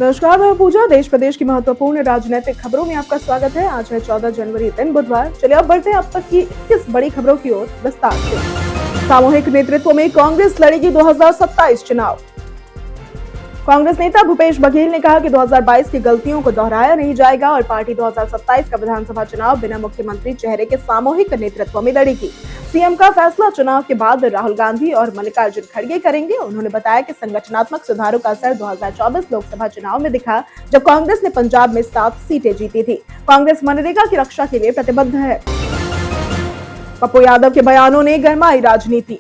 नमस्कार, मैं पूजा। देश प्रदेश की महत्वपूर्ण राजनीतिक खबरों में आपका स्वागत है। आज है 14 जनवरी, दिन बुधवार। चलिए अब बढ़ते हैं अब तक की 21 बड़ी खबरों की ओर विस्तार से। सामूहिक नेतृत्व में कांग्रेस लड़ेगी 2027 चुनाव। कांग्रेस नेता भूपेश बघेल ने कहा कि 2022 की गलतियों को दोहराया नहीं जाएगा और पार्टी 2027 का विधानसभा चुनाव बिना मुख्यमंत्री चेहरे के सामूहिक नेतृत्व में लड़ेगी। सीएम का फैसला चुनाव के बाद राहुल गांधी और मल्लिकार्जुन खड़गे करेंगे। उन्होंने बताया कि संगठनात्मक सुधारों का असर 2024 लोकसभा चुनाव में दिखा, जब कांग्रेस ने पंजाब में 7 सीटें जीती थी। कांग्रेस मनरेगा की रक्षा के लिए प्रतिबद्ध है। पप्पू यादव के बयानों ने गरमाई राजनीति।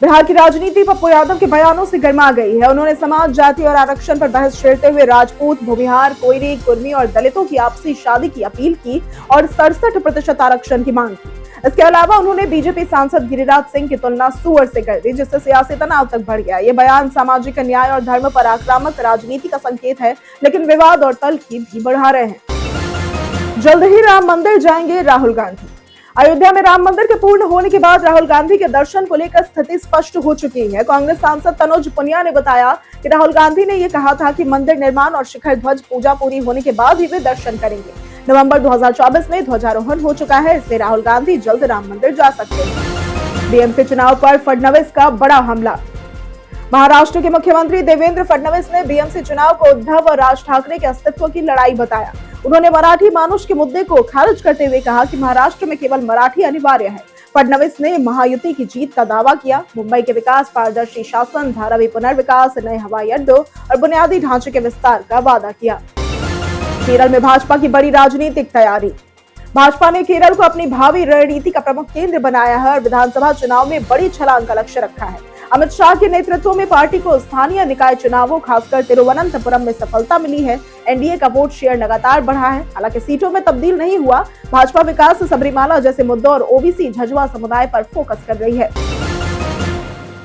बिहार की राजनीति पप्पू यादव के बयानों से गर्मा गई है। उन्होंने समाज, जाति और आरक्षण पर बहस छेड़ते हुए राजपूत, भूमिहार, कोयरी, कुर्मी और दलितों की आपसी शादी की अपील की और 67% आरक्षण की मांग की। इसके अलावा उन्होंने बीजेपी सांसद गिरिराज सिंह की तुलना सुअर से कर दी, जिससे सियासी तनाव तक बढ़ गया। ये बयान सामाजिक न्याय और धर्म पर आक्रामक राजनीति का संकेत है, लेकिन विवाद और तल्खी भी बढ़ा रहे हैं। जल्द ही राम मंदिर जाएंगे राहुल गांधी। अयोध्या में राम मंदिर के पूर्ण होने के बाद राहुल गांधी के दर्शन को लेकर स्थिति स्पष्ट हो चुकी है। कांग्रेस सांसद तनुज पुनिया ने बताया कि राहुल गांधी ने यह कहा था कि मंदिर निर्माण और शिखर ध्वज पूजा पूरी होने के बाद ही वे दर्शन करेंगे। नवंबर 2024 में ध्वजारोहण हो चुका है, इसलिए राहुल गांधी जल्द राम मंदिर जा सकते हैं। बीएमसी चुनाव पर फडणवीस का बड़ा हमला। महाराष्ट्र के मुख्यमंत्री देवेंद्र फडणवीस ने बीएमसी चुनाव को उद्धव और राज ठाकरे के अस्तित्व की लड़ाई बताया। उन्होंने मराठी मानुष के मुद्दे को खारिज करते हुए कहा कि महाराष्ट्र में केवल मराठी अनिवार्य है। फडणवीस ने महायुति की जीत का दावा किया। मुंबई के विकास, पारदर्शी शासन, धारावी पुनर्विकास, नए हवाई अड्डों और बुनियादी ढांचे के विस्तार का वादा किया। केरल में भाजपा की बड़ी राजनीतिक तैयारी। भाजपा ने केरल को अपनी भावी रणनीति का प्रमुख केंद्र बनाया है और विधानसभा चुनाव में बड़ी छलांग का लक्ष्य रखा है। अमित शाह के नेतृत्व में पार्टी को स्थानीय निकाय चुनावों, खासकर तिरुवनंतपुरम में सफलता मिली है। एनडीए का वोट शेयर लगातार बढ़ा है, हालांकि सीटों में तब्दील नहीं हुआ। भाजपा विकास, सबरीमाला जैसे मुद्दों और ओबीसी झज्जर समुदाय पर फोकस कर रही है।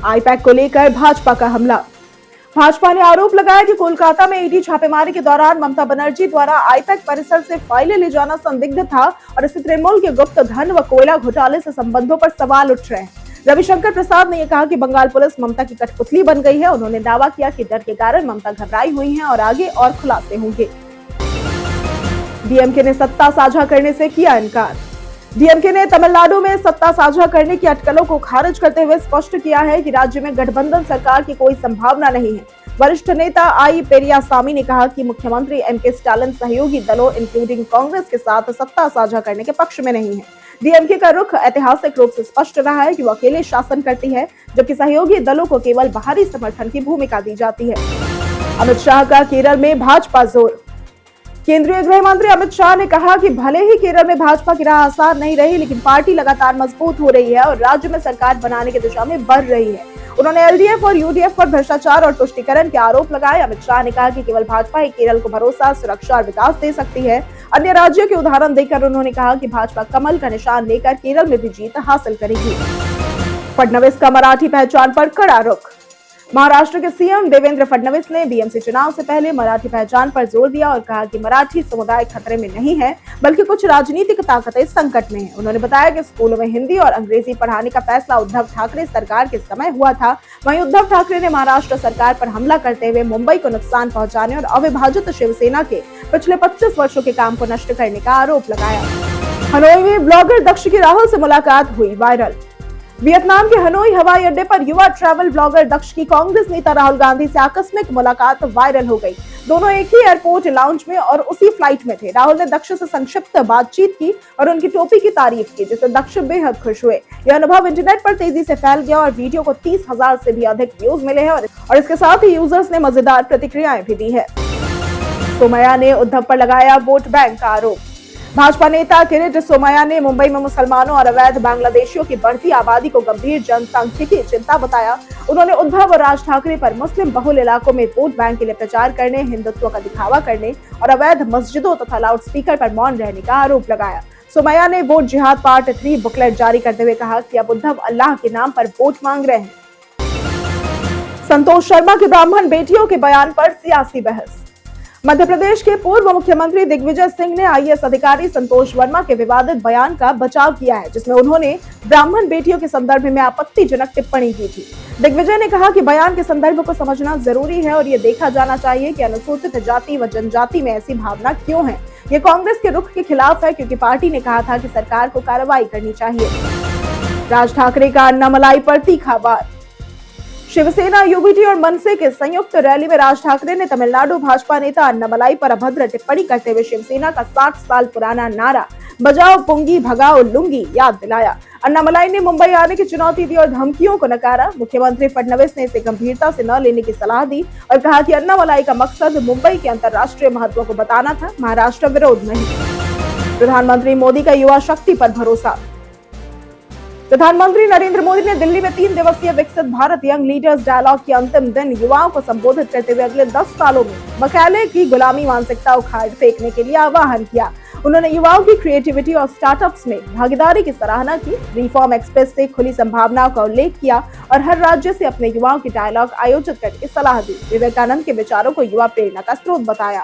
आईपैक को लेकर भाजपा का हमला। भाजपा ने आरोप लगाया कि कोलकाता में ईडी छापेमारी के दौरान ममता बनर्जी द्वारा आईपैक परिसर से फाइलें ले जाना संदिग्ध था और इससे तृणमूल के गुप्त धन व कोयला घोटाले से संबंधों पर सवाल उठ रहे हैं। रविशंकर प्रसाद ने यह कहा कि बंगाल पुलिस ममता की कठपुतली बन गई है। उन्होंने दावा किया कि डर के कारण ममता घबराई हुई हैं और आगे और खुलासे होंगे। डीएमके ने सत्ता साझा करने से किया इनकार। डीएमके ने तमिलनाडु में सत्ता साझा करने की अटकलों को खारिज करते हुए स्पष्ट किया है कि राज्य में गठबंधन सरकार की कोई संभावना नहीं है। वरिष्ठ नेता आई पेरियासामी ने कहा कि मुख्यमंत्री एमके स्टालिन सहयोगी दलों इंक्लूडिंग कांग्रेस के साथ सत्ता साझा करने के पक्ष में नहीं है। डीएमके का रुख ऐतिहासिक रूप से स्पष्ट रहा है कि वो अकेले शासन करती है, जबकि सहयोगी दलों को केवल बाहरी समर्थन की भूमिका दी जाती है। अमित शाह का केरल में भाजपा जोर। केंद्रीय गृह मंत्री अमित शाह ने कहा कि भले ही केरल में भाजपा की राह आसान नहीं रही, लेकिन पार्टी लगातार मजबूत हो रही है और राज्य में सरकार बनाने की दिशा में बढ़ रही है। उन्होंने एलडीएफ और यूडीएफ पर भ्रष्टाचार और तुष्टीकरण के आरोप लगाए। अमित शाह ने कहा कि केवल भाजपा ही केरल को भरोसा, सुरक्षा और विकास दे सकती है। अन्य राज्यों के उदाहरण देकर उन्होंने कहा कि भाजपा कमल का निशान लेकर केरल में भी जीत हासिल करेगी। फडणवीस का मराठी पहचान पर कड़ा रुख। महाराष्ट्र के सीएम देवेंद्र फडणवीस ने बीएमसी चुनाव से पहले मराठी पहचान पर जोर दिया और कहा कि मराठी समुदाय खतरे में नहीं है, बल्कि कुछ राजनीतिक ताकतें संकट में हैं। उन्होंने बताया कि स्कूलों में हिंदी और अंग्रेजी पढ़ाने का फैसला उद्धव ठाकरे सरकार के समय हुआ था। वहीं उद्धव ठाकरे ने महाराष्ट्र सरकार पर हमला करते हुए मुंबई को नुकसान पहुंचाने और अविभाजित शिवसेना के पिछले 25 वर्षों के काम को नष्ट करने का आरोप लगाया। हनोई में ब्लॉगर दक्ष की राहुल से मुलाकात हुई वायरल। वियतनाम के हनोई हवाई अड्डे पर युवा ट्रैवल ब्लॉगर दक्ष की कांग्रेस नेता राहुल गांधी से आकस्मिक मुलाकात वायरल हो गई। दोनों एक ही एयरपोर्ट लाउंज में और उसी फ्लाइट में थे। राहुल ने दक्ष से संक्षिप्त बातचीत की और उनकी टोपी की तारीफ की, जिससे दक्ष बेहद खुश हुए। यह अनुभव इंटरनेट पर तेजी से फैल गया और वीडियो को 30,000 से भी अधिक व्यूज मिले हैं और इसके साथ ही यूजर्स ने मजेदार प्रतिक्रियाएं भी दी है। सोमैया ने उद्धव पर लगाया वोट बैंक का आरोप। भाजपा नेता किरीट सोमैया ने मुंबई में मुसलमानों और अवैध बांग्लादेशियों की बढ़ती आबादी को गंभीर जनसांख्यिकी चिंता बताया। उन्होंने उद्धव और राज ठाकरे पर मुस्लिम बहुल इलाकों में वोट बैंक के लिए प्रचार करने, हिंदुत्व का दिखावा करने और अवैध मस्जिदों तथा लाउड स्पीकर पर मौन रहने का आरोप लगाया। सोमैया ने वोट जिहाद पार्ट 3 बुकलेट जारी करते हुए कहा कि अब उद्धव अल्लाह के नाम पर वोट मांग रहे हैं। संतोष शर्मा के ब्राह्मण बेटियों के बयान पर सियासी बहस। मध्य प्रदेश के पूर्व मुख्यमंत्री दिग्विजय सिंह ने आईएएस अधिकारी संतोष वर्मा के विवादित बयान का बचाव किया है, जिसमें उन्होंने ब्राह्मण बेटियों के संदर्भ में आपत्तिजनक टिप्पणी की थी। दिग्विजय ने कहा कि बयान के संदर्भ को समझना जरूरी है और ये देखा जाना चाहिए कि अनुसूचित जाति व जनजाति में ऐसी भावना क्यों है। ये कांग्रेस के रुख के खिलाफ है, क्योंकि पार्टी ने कहा था कि सरकार को कार्रवाई करनी चाहिए। राज ठाकरे का अन्नामलाई पर तीखा वार। शिवसेना, यूबीटी और मनसे के संयुक्त रैली में राज ठाकरे ने तमिलनाडु भाजपा नेता अन्नामलाई पर अभद्र टिप्पणी करते हुए शिवसेना का 60 साल पुराना नारा बजाओ पुंगी भगाओ लुंगी याद दिलाया। अन्नामलाई ने मुंबई आने की चुनौती दी और धमकियों को नकारा। मुख्यमंत्री फडणवीस ने इसे गंभीरता से न लेने की सलाह दी और कहा कि अन्नामलाई का मकसद मुंबई के अंतर्राष्ट्रीय महत्व को बताना था, महाराष्ट्र विरोध नहीं। प्रधानमंत्री मोदी का युवा शक्ति पर भरोसा। प्रधानमंत्री नरेंद्र मोदी ने दिल्ली में 3 दिवसीय विकसित भारत यंग लीडर्स डायलॉग के अंतिम दिन युवाओं को संबोधित करते हुए अगले 10 सालों में बकाले की गुलामी मानसिकता उखाड़ फेंकने के लिए आह्वान किया। उन्होंने युवाओं की क्रिएटिविटी और स्टार्टअप्स में भागीदारी की सराहना की, रिफॉर्म एक्सप्रेस से खुली संभावनाओं का उल्लेख किया और हर राज्य से अपने युवाओं की डायलॉग आयोजित करने की सलाह दी। विवेकानंद के विचारों को युवा प्रेरणा का स्रोत बताया।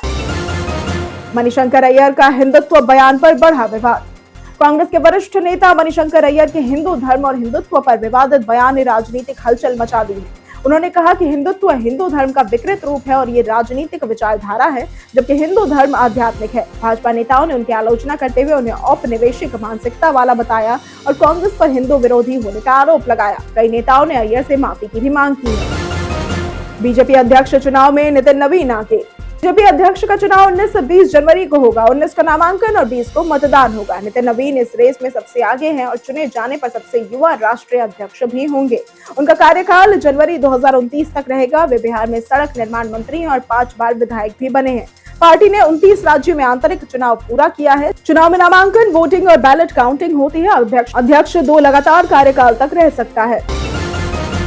मणिशंकर अय्यर का हिंदुत्व बयान पर बढ़ा विवाद। कांग्रेस के वरिष्ठ नेता मणिशंकर अय्यर के हिंदू धर्म और हिंदुत्व पर विवादित बयान ने राजनीतिक हलचल मचा दी है। उन्होंने कहा कि हिंदुत्व हिंदू धर्म का विकृत रूप है और ये राजनीतिक विचारधारा है, जबकि हिंदू धर्म आध्यात्मिक है। भाजपा नेताओं ने उनकी आलोचना करते हुए उन्हें औपनिवेशिक मानसिकता वाला बताया और कांग्रेस पर हिंदू विरोधी होने का आरोप लगाया। कई नेताओं ने अय्यर से माफी की भी मांग की है। बीजेपी अध्यक्ष चुनाव में नितिन नवीन आगे। बीजेपी अध्यक्ष का चुनाव 19 से 20 जनवरी को होगा। 19 का नामांकन और 20 को मतदान होगा। नितिन नवीन इस रेस में सबसे आगे हैं और चुने जाने पर सबसे युवा राष्ट्रीय अध्यक्ष भी होंगे। उनका कार्यकाल जनवरी 2029 तक रहेगा। वे बिहार में सड़क निर्माण मंत्री हैं और 5 बार विधायक भी बने हैं। पार्टी ने 29 राज्यों में आंतरिक चुनाव पूरा किया है। चुनाव में नामांकन, वोटिंग और बैलेट काउंटिंग होती है। अध्यक्ष 2 लगातार कार्यकाल तक रह सकता है।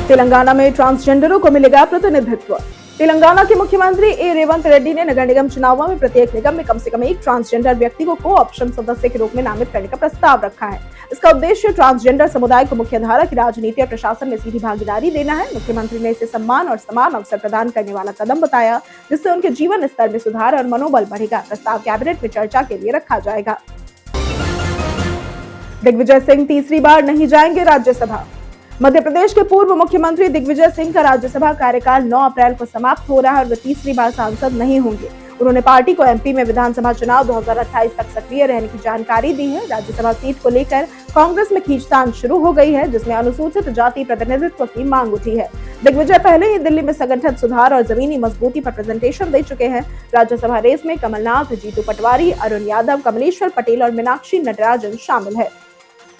तेलंगाना में ट्रांसजेंडरों को मिलेगा प्रतिनिधित्व। तेलंगाना के मुख्यमंत्री ए रेवंत रेड्डी ने नगर निगम चुनावों में प्रत्येक निगम में कम से कम एक ट्रांसजेंडर व्यक्ति को ऑप्शन सदस्य के रूप में नामित करने का प्रस्ताव रखा है। इसका उद्देश्य ट्रांसजेंडर समुदाय को मुख्यधारा की राजनीति और प्रशासन में सीधी भागीदारी देना है। मुख्यमंत्री ने इसे सम्मान और समान अवसर प्रदान करने वाला कदम बताया, जिससे उनके जीवन स्तर में सुधार और मनोबल बढ़ेगा। प्रस्ताव कैबिनेट में चर्चा के लिए रखा जाएगा। दिग्विजय सिंह तीसरी बार नहीं जाएंगे राज्यसभा। मध्य प्रदेश के पूर्व मुख्यमंत्री दिग्विजय सिंह का राज्यसभा कार्यकाल 9 अप्रैल को समाप्त हो रहा है और वे तीसरी बार सांसद नहीं होंगे। उन्होंने पार्टी को एमपी में विधानसभा चुनाव 2028 तक सक्रिय रहने की जानकारी दी है। राज्यसभा सीट को लेकर कांग्रेस में खींचतान शुरू हो गई है, जिसमें अनुसूचित जाति प्रतिनिधित्व की मांग उठी है। दिग्विजय पहले ही दिल्ली में संगठन सुधार और जमीनी मजबूती पर प्रेजेंटेशन दे चुके हैं। राज्यसभा रेस में कमलनाथ, जीतू पटवारी, अरुण यादव, कमलेश्वर पटेल और मीनाक्षी नटराजन शामिल है।